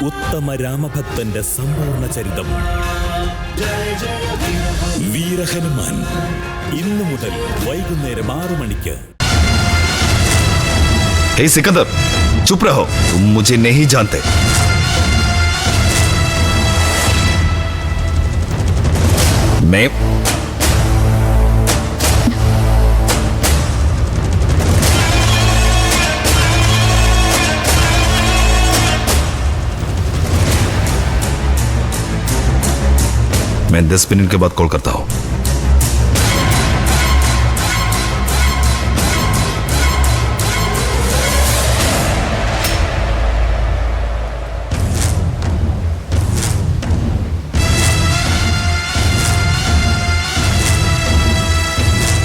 ഉത്തമ രാമഭക്തന്റെ സമ്പൂർണ്ണ ചരിതം. വീരഹനുമാൻ ഇന്നു മുതൽ വൈകുന്നേരം 6 മണിക്ക്. हे सिकंदर, चुप रहो, तुम मुझे नहीं जानते. मैं मैं 10 मिनट के बाद कॉल करता हूं.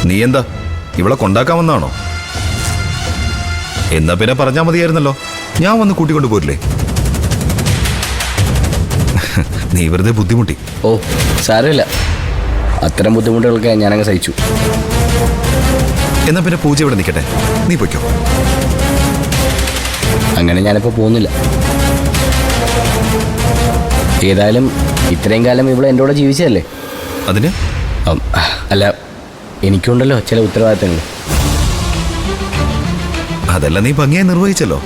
നീ എന്താ ഇവളെ കൊണ്ടാക്കാമെന്നാണോ? എന്നാ പിന്നെ പറഞ്ഞാൽ മതിയായിരുന്നല്ലോ, ഞാൻ വന്ന് കൂട്ടിക്കൊണ്ട് പോരില്ലേ? നീ വെറുതെ ബുദ്ധിമുട്ടി. ഓ സാരമില്ല, അത്തരം ബുദ്ധിമുട്ടുകളൊക്കെ ഞാനങ്ങ് സഹിച്ചു. എന്നാ പിന്നെ പൂജ ഇവിടെ നിൽക്കട്ടെ, നീ പൊയ്ക്കോ. അങ്ങനെ ഞാനിപ്പോൾ പോകുന്നില്ല. ഏതായാലും ഇത്രയും കാലം ഇവിടെ എൻ്റെ കൂടെ ജീവിച്ചതല്ലേ. അതിന് അല്ല, എനിക്കുണ്ടല്ലോ ചില ഉത്തരവാദിത്തങ്ങൾ. അതെല്ലാം നീ ഭംഗിയായി നിർവഹിച്ചല്ലോ.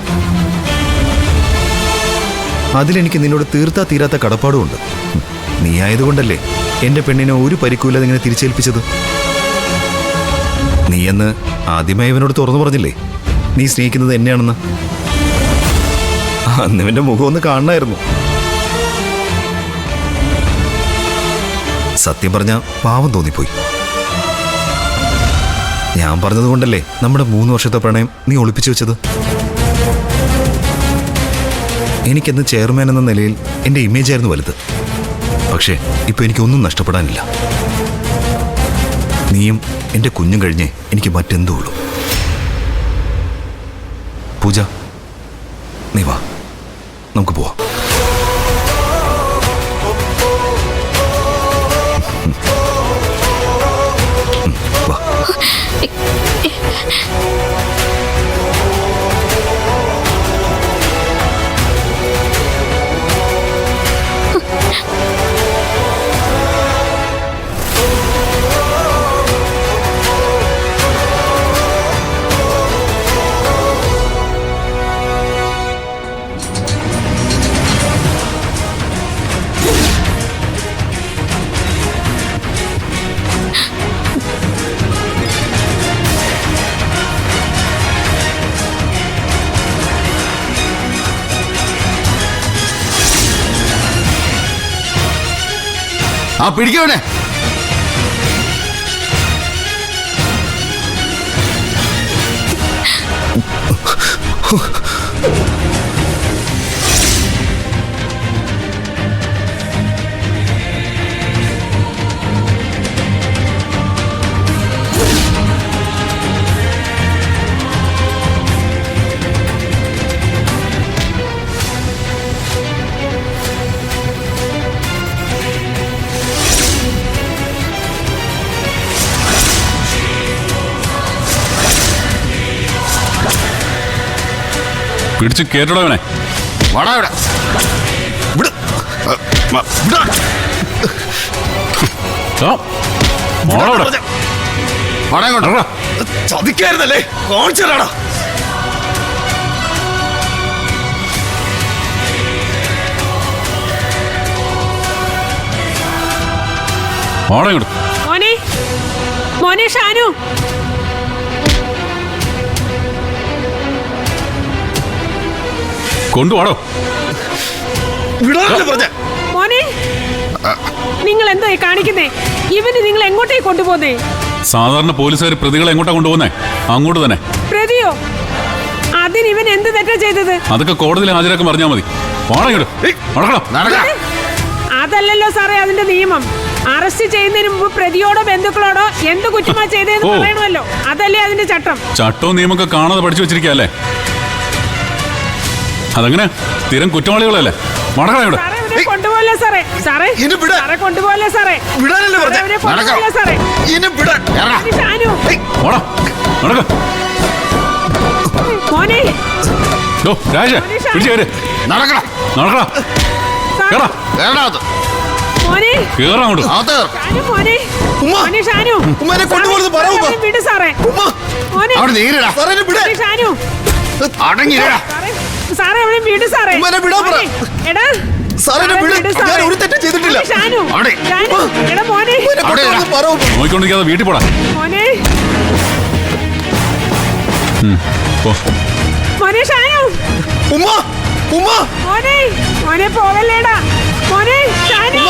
അതിലെനിക്ക് നിന്നോട് തീർത്താ തീരാത്ത കടപ്പാടുമുണ്ട്. നീ ആയതുകൊണ്ടല്ലേ എന്റെ പെണ്ണിനെ ഒരു പരിക്കൂല്ലാതെ ഇങ്ങനെ തിരിച്ചേൽപ്പിച്ചത്. നീ എന്ന് ആദ്യമായി ഇവനോട് തുറന്നു പറഞ്ഞില്ലേ നീ സ്നേഹിക്കുന്നത് എന്നെയാണെന്ന്? അന്ന് ഇവന്റെ മുഖം ഒന്ന് കാണണമായിരുന്നു. സത്യം പറഞ്ഞ പാവം തോന്നിപ്പോയി. ഞാൻ പറഞ്ഞതുകൊണ്ടല്ലേ നമ്മുടെ 3 വർഷത്തെ പ്രണയം നീ ഒളിപ്പിച്ചു വെച്ചത്. എനിക്കെന്ന് ചെയർമാൻ എന്ന നിലയിൽ എൻ്റെ ഇമേജ് ആയിരുന്നു വലുത്. പക്ഷേ ഇപ്പൊ എനിക്കൊന്നും നഷ്ടപ്പെടാനില്ല. നീയും എൻ്റെ കുഞ്ഞും കഴിഞ്ഞേ എനിക്ക് മറ്റെന്തോ ഉള്ളൂ. പൂജ, നീ വാ, നമുക്ക് പോവാം. വാ. ആ പിടിക്കവനെ. പിടിച്ച് കേട്ടടവനെ. വാടാ ഇവിടെ. ചതിക്കായിരുന്നല്ലേ, കോൺസറാടാ. മോനെ, മോനെ ഷാനു, കൊണ്ടുപോടോ. മോനെ, നിങ്ങൾ എന്താ കാണിക്കുന്നേ? ഇവന് നിങ്ങൾ എങ്ങോട്ടേക്ക് കൊണ്ടുപോകുന്നേ? സാധാരണ പോലീസുകാർ പ്രതികളെ എങ്ങോട്ടാ കൊണ്ടുപോകുന്നേ? അങ്ങോട്ട് തന്നെ. പ്രതിയോ? അതിന് ഇവൻ എന്ത് തെറ്റാ ചെയ്തത്? അതൊക്കെ കോടതിയിൽ ഹാജരാക്കാൻ പറഞ്ഞാൽ മതി. അതല്ലല്ലോ സാറേ അതിന്റെ നിയമം. അറസ്റ്റ് ചെയ്യുന്നതിന് മുമ്പ് പ്രതിയോടോ ബന്ധുക്കളോടോ എന്ത് കുറ്റമാ ചെയ്തതെന്ന് പറയണമല്ലോ. അതല്ലേ അതിന്റെ ചട്ടം. ചട്ടവും നിയമൊക്കെ കാണാതെ പഠിച്ചു വെച്ചിരിക്കല്ലേ? അതങ്ങനെ സ്ഥിരം കുറ്റവാളികളല്ലേ? കൊണ്ടുപോകല്ലേ സാറേ. സാറേ കൊണ്ടുപോകല്ലേ സാറേ. മോനെ രാജ, നടക്കണം. നടക്കടാ കേറാ കേരടാ അത്. മോനെ കേറാ അങ്ങോട്ട് അകത്ത് കേറ്. ഷാനു മോനെ ഉമ്മ. മോനെ ഷാനു ഉമ്മ, എന്നെ കൊണ്ടുപോകരുത്, പറ ഉമ്മ. സാറേ, വിട് സാറേ ഉമ്മ. മോനെ അവിടെ നീരടാ. സാറേ എന്നെ വിട്. മോനെ ഷാനു അടങ്ങിയിരടാ. സാറേ സാറേ അവനെ വിട് സാറേ ഉമ്മ, എന്നെ വിടാൻ പറ. മോനെ, എടാ സാറേ എന്നെ വിട്. വിട് സാറേ. ഞാൻ ഒരു തെറ്റും ചെയ്തിട്ടില്ല. മോനെ, ഷാനു അവിടെ. ഷാനു എടാ മോനെ എന്നെ കൊണ്ടുപോകരുത്, പറ ഉമ്മ. നോക്കിക്കൊണ്ടിരിക്കാതെ വീട്ടിൽ പോടാ മോനെ പോ മോനെ ഷാനു ഉമ്മ ഉമ്മ മോനെ മോനെ പോവല്ലേടാ മോനെ ഷാനു